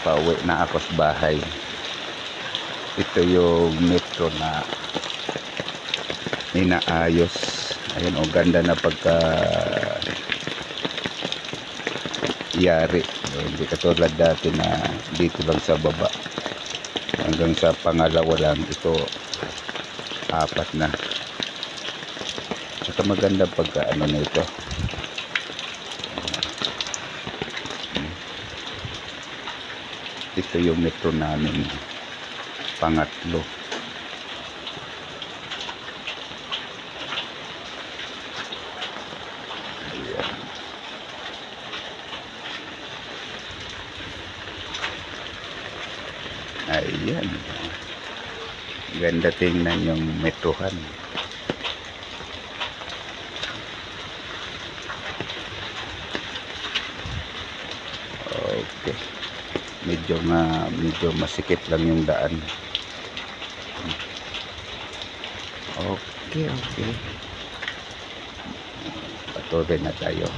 pauwi na ako sa bahay. Ito yung metro na inaayos. Ayun, oh, ganda na pagka yari. Hindi katulad dati na dito lang sa baba hanggang sa pangalawa lang, ito apat na. Ito maganda pagka ano na ito. Ito yung metro namin pangatlo. Ayan. Ganda tingnan yung metrohan. Okay. Medyo masikip lang yung daan. Okay. Patuloy na tayo.